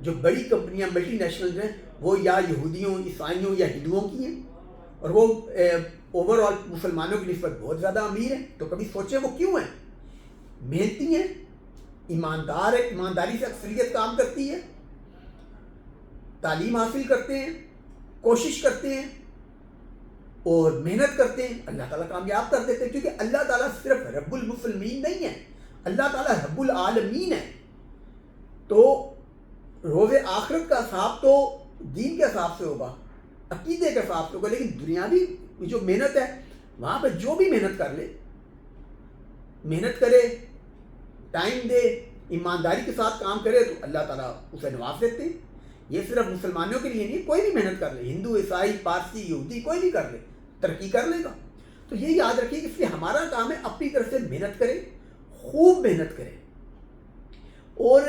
جو بڑی کمپنیاں ملٹی نیشنل ہیں وہ یا یہودیوں عیسائیوں یا ہندوؤں کی ہیں اور وہ اوور آل مسلمانوں کی نسبت بہت زیادہ امیر ہیں. تو کبھی سوچیں وہ کیوں ہیں؟ محنتی ہیں, ایماندار ہے, ایمانداری سے اکثریت کام کرتی ہے, تعلیم حاصل کرتے ہیں, کوشش کرتے ہیں اور محنت کرتے ہیں, اللہ تعالیٰ کامیاب کر دیتے ہیں. کیونکہ اللہ تعالیٰ صرف رب المسلمین نہیں ہے, اللہ تعالیٰ رب العالمین ہے. تو روز آخرت کا حساب تو دین کے حساب سے ہوگا, عقیدے کے حساب سے ہوگا, لیکن دنیاوی جو محنت ہے وہاں پہ جو بھی محنت کر لے, محنت کرے, ٹائم دے, ایمانداری کے ساتھ کام کرے تو اللہ تعالیٰ اسے نواز دیتے ہیں. یہ صرف مسلمانوں کے لیے نہیں, کوئی بھی محنت کر لے, ہندو عیسائی پارسی یہودی کوئی بھی کر لے ترقی کر لے گا. تو یہ یاد رکھیے کہ اس لیے ہمارا کام ہے اپنی طرف سے محنت کرے, خوب محنت کرے. اور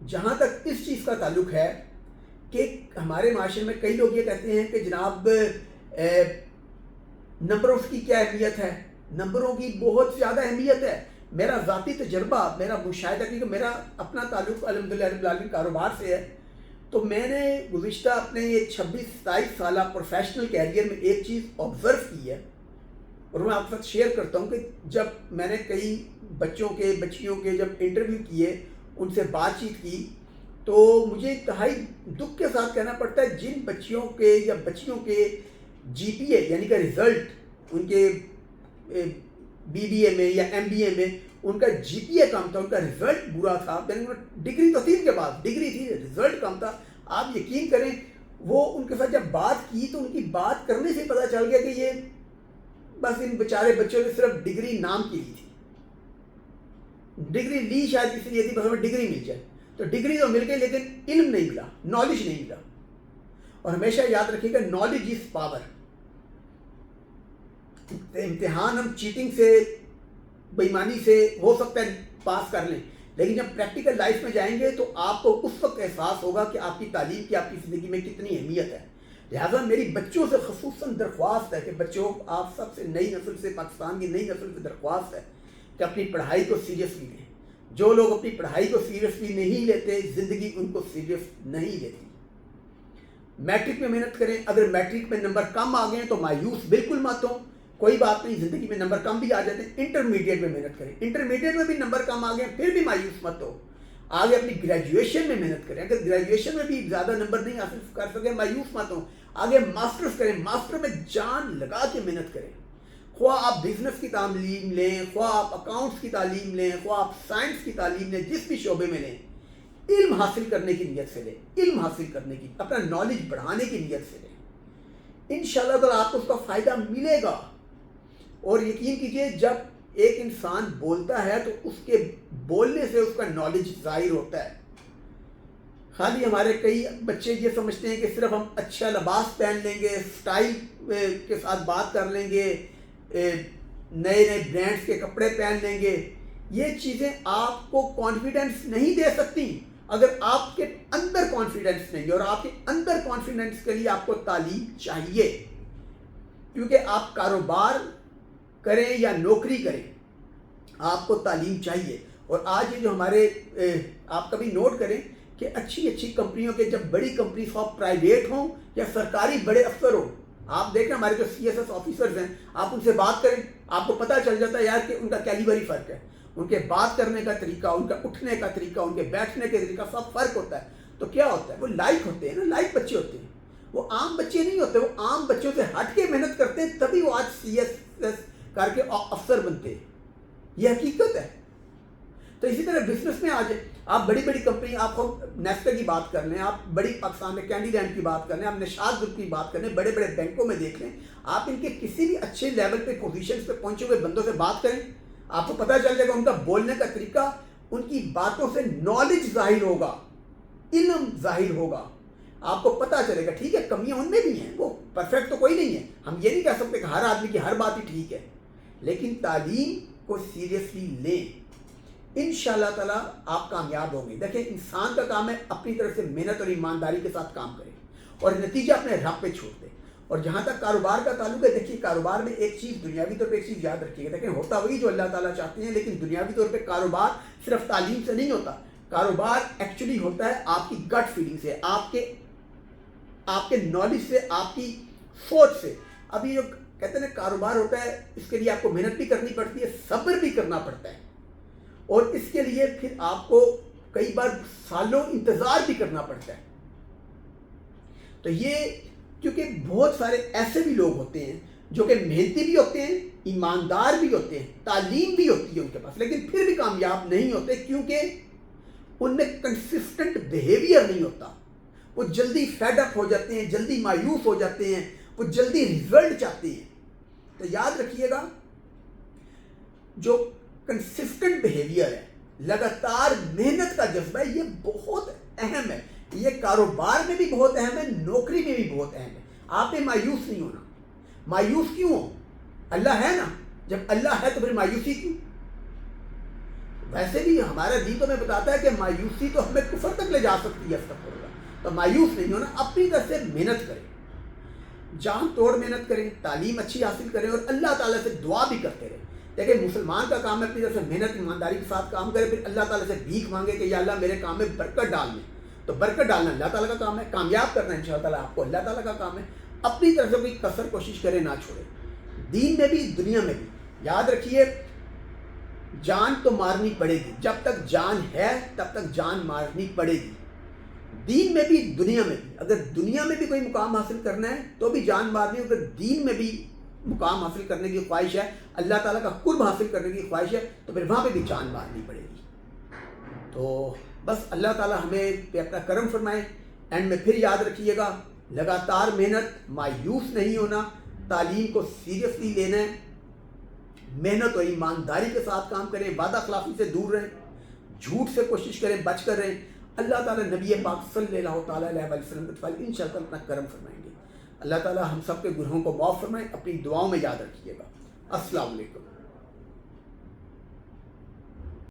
جہاں تک اس چیز کا تعلق ہے کہ ہمارے معاشرے میں کئی لوگ یہ کہتے ہیں کہ جناب نمبروں کی کیا اہمیت ہے. نمبروں کی بہت زیادہ اہمیت ہے. میرا ذاتی تجربہ, میرا مشاہدہ, کیونکہ میرا اپنا تعلق الحمدللہ رب العالمین کاروبار سے ہے, تو میں نے گزشتہ اپنے یہ 26-27 سالہ پروفیشنل کیریئر میں ایک چیز آبزرو کی ہے اور میں آپ کے ساتھ شیئر کرتا ہوں کہ جب میں نے کئی بچیوں کے جب انٹرویو کیے, ان سے بات چیت کی, تو مجھے انتہائی دکھ کے ساتھ کہنا پڑتا ہے جن بچیوں کے یا بچیوں کے جی پی اے یعنی کہ رزلٹ, ان کے بی بی اے میں یا ایم بی اے میں ان کا جی پی اے کم تھا, ان کا رزلٹ برا تھا. ڈگری تو تھی ان کے پاس, ڈگری تھی, رزلٹ کم تھا. آپ یقین کریں وہ ان کے ساتھ جب بات کی تو ان کی بات کرنے سے پتہ چل گیا کہ یہ بس ان بیچارے بچوں نے صرف ڈگری نام کی لی تھی. ڈگری لی شاید اس لیے تھی بس ہمیں ڈگری مل جائے. تو ڈگری تو مل گئی لیکن علم نہیں ملا, نالج نہیں ملا. اور ہمیشہ یاد رکھیے گا نالج از پاور. امتحان ہم چیٹنگ سے, بےایمانی سے ہو سکتا ہے پاس کر لیں, لیکن جب پریکٹیکل لائف میں جائیں گے تو آپ کو اس وقت احساس ہوگا کہ آپ کی تعلیم کی آپ کی زندگی میں کتنی اہمیت ہے. لہٰذا میری بچوں سے خصوصاً درخواست ہے کہ بچوں, آپ سب سے نئی نسل سے, پاکستان کی نئی نسل سے درخواست ہے کہ اپنی پڑھائی کو سیریسلی لیں. جو لوگ اپنی پڑھائی کو سیریسلی نہیں لیتے, زندگی ان کو سیریس نہیں لیتی. میٹرک میں محنت کریں, اگر میٹرک میں نمبر کم آ گئے تو مایوس بالکل مت ہوں, کوئی بات نہیں, زندگی میں نمبر کم بھی آ جاتے ہیں. انٹرمیڈیٹ میں محنت کریں, انٹرمیڈیٹ میں بھی نمبر کم آ گئے پھر بھی مایوس مت ہو. آگے اپنی گریجویشن میں محنت کریں, اگر گریجویشن میں بھی زیادہ نمبر نہیں حاصل کر سکے مایوس مت ہوں. آگے ماسٹرز کریں, ماسٹر میں جان لگا کے محنت کریں. خواہ آپ بزنس کی تعلیم لیں, خواہ آپ اکاؤنٹس کی تعلیم لیں, خواہ آپ سائنس کی تعلیم لیں, جس بھی شعبے میں لیں, علم حاصل کرنے کی نیت سے لیں, علم حاصل کرنے کی, اپنا نالج بڑھانے کی نیت سے لیں. انشاءاللہ تعالیٰ آپ کو اس کا فائدہ ملے گا. اور یقین کیجئے جب ایک انسان بولتا ہے تو اس کے بولنے سے اس کا نالج ظاہر ہوتا ہے. خالی ہمارے کئی بچے یہ سمجھتے ہیں کہ صرف ہم اچھا لباس پہن لیں گے, سٹائل کے ساتھ بات کر لیں گے, نئے نئے برانڈز کے کپڑے پہن لیں گے, یہ چیزیں آپ کو کانفیڈنس نہیں دے سکتی اگر آپ کے اندر کانفیڈنس نہیں ہے. اور آپ کے اندر کانفیڈنس کے لیے آپ کو تعلیم چاہیے, کیونکہ آپ کاروبار کریں یا نوکری کریں آپ کو تعلیم چاہیے. اور آج یہ جو ہمارے آپ کبھی نوٹ کریں کہ اچھی کمپنیوں کے, جب بڑی کمپنی خواہ پرائیویٹ ہوں یا سرکاری بڑے افسر ہوں, آپ دیکھیں ہمارے جو سی ایس ایس آفیسرز ہیں, آپ ان سے بات کریں, آپ کو پتہ چل جاتا ہے یار کہ ان کا کیلیبر ہی فرق ہے. ان کے بات کرنے کا طریقہ, ان کا اٹھنے کا طریقہ, ان کے بیٹھنے کا طریقہ سب فرق ہوتا ہے. تو کیا ہوتا ہے, وہ لائق ہوتے ہیں نا, لائق بچے ہوتے ہیں, وہ عام بچے نہیں ہوتے, وہ عام بچوں سے ہٹ کے محنت کرتے ہیں, تبھی وہ آج سی ایس ایس کر کے افسر بنتے ہیں. یہ حقیقت ہے. تو اسی طرح بزنس میں آ جائیں, آپ بڑی بڑی کمپنی, آپ نیسٹر کی بات کر لیں, آپ بڑی پاکستان میں کینڈی لینڈ کی بات کر لیں, آپ نشاد گروپ کی بات کر لیں, بڑے بڑے بینکوں میں دیکھ لیں, آپ ان کے کسی بھی اچھے لیول پہ پوزیشنز پہ پہنچے ہوئے بندوں سے بات کریں, آپ کو پتہ چل جائے گا ان کا بولنے کا طریقہ, ان کی باتوں سے نالج ظاہر ہوگا, علم ظاہر ہوگا, آپ کو پتہ چلے گا. ٹھیک ہے کمیاں ان میں بھی ہیں, وہ پرفیکٹ تو کوئی نہیں ہے, ہم یہ نہیں کہہ سکتے کہ ہر آدمی کی ہر بات ہی ٹھیک ہے, لیکن تعلیم کو سیریسلی لیں, انشاءاللہ تعالیٰ آپ کامیاب ہوں گے. دیکھیں انسان کا کام ہے اپنی طرف سے محنت اور ایمانداری کے ساتھ کام کرے اور نتیجہ اپنے رب پہ چھوڑ دے. اور جہاں تک کاروبار کا تعلق ہے, دیکھیے کاروبار میں ایک چیز دنیاوی طور پہ ایک چیز یاد رکھیے گا, دیکھیں ہوتا وہی جو اللہ تعالیٰ چاہتے ہیں, لیکن دنیاوی طور پہ کاروبار صرف تعلیم سے نہیں ہوتا. کاروبار ایکچولی ہوتا ہے آپ کی گٹ فیلنگ سے، آپ کے نالج سے، آپ کی سوچ سے. ابھی جو کہتے ہیں نا کاروبار ہوتا ہے، اس کے لیے آپ کو محنت بھی کرنی پڑتی ہے، صبر بھی کرنا پڑتا ہے، اور اس کے لیے پھر آپ کو کئی بار سالوں انتظار بھی کرنا پڑتا ہے. تو یہ کیونکہ بہت سارے ایسے بھی لوگ ہوتے ہیں جو کہ محنتی بھی ہوتے ہیں، ایماندار بھی ہوتے ہیں، تعلیم بھی ہوتی ہے ان کے پاس، لیکن پھر بھی کامیاب نہیں ہوتے کیونکہ ان میں کنسسٹنٹ بیہیویئر نہیں ہوتا. وہ جلدی فیڈ اپ ہو جاتے ہیں، جلدی مایوس ہو جاتے ہیں، وہ جلدی ریزلٹ چاہتے ہیں. تو یاد رکھیے گا، جو کنسسٹنٹ بیہیویئر ہے، لگاتار محنت کا جذبہ ہے، یہ بہت اہم ہے. یہ کاروبار میں بھی بہت اہم ہے، نوکری میں بھی بہت اہم ہے. آپ نے مایوس نہیں ہونا. مایوس کیوں ہو؟ اللہ ہے نا. جب اللہ ہے تو پھر مایوسی کیوں؟ ویسے بھی ہمارا دین تو ہمیں بتاتا ہے کہ مایوسی تو ہمیں کفر تک لے جا سکتی ہے. استغفر اللہ. تو مایوس نہیں ہونا، اپنی طرف سے محنت کریں، جان توڑ محنت کریں، تعلیم اچھی حاصل کریں، اور اللہ تعالیٰ سے دعا بھی کرتے رہیں. دیکھیں مسلمان کا کام ہے اپنی طرف سے محنت ایمانداری کے ساتھ کام کرے، پھر اللہ تعالیٰ سے بھیک مانگے کہ یا اللہ میرے کام میں برکت ڈالنے. تو برکت ڈالنا اللہ تعالیٰ کا کام ہے، کامیاب کرنا ان شاء اللہ تعالیٰ آپ کو اللہ تعالیٰ کا کام ہے. اپنی طرف سے کوئی کثر کوشش کرے نہ چھوڑے، دین میں بھی دنیا میں بھی. یاد رکھیے جان تو مارنی پڑے گی، جب تک جان ہے تب تک جان مارنی پڑے گی. دین میں بھی دنیا میں بھی. اگر دنیا میں بھی کوئی مقام حاصل کرنا ہے تو بھی جان مارنی، اگر دین میں بھی مقام حاصل کرنے کی خواہش ہے، اللہ تعالیٰ کا قرب حاصل کرنے کی خواہش ہے، تو پھر وہاں پہ بھی جان مارنی پڑے گی. تو بس اللہ تعالیٰ ہمیں پہ اپنا کرم فرمائے. اینڈ میں پھر یاد رکھیے گا، لگاتار محنت، مایوس نہیں ہونا، تعلیم کو سیریسلی لینا ہے، محنت اور ایمانداری کے ساتھ کام کریں، وعدہ خلافی سے دور رہیں، جھوٹ سے کوشش کریں، بچ کر رہیں. اللہ تعالیٰ نبی پاک صلی اللہ تعالیٰ علیہ وسلم ان شاء اللہ اپنا کرم فرمائیں گے. اللہ تعالیٰ ہم سب کے گناہوں کو معاف فرمائیں. اپنی دعاؤں میں یاد رکھیے گا. السلام علیکم.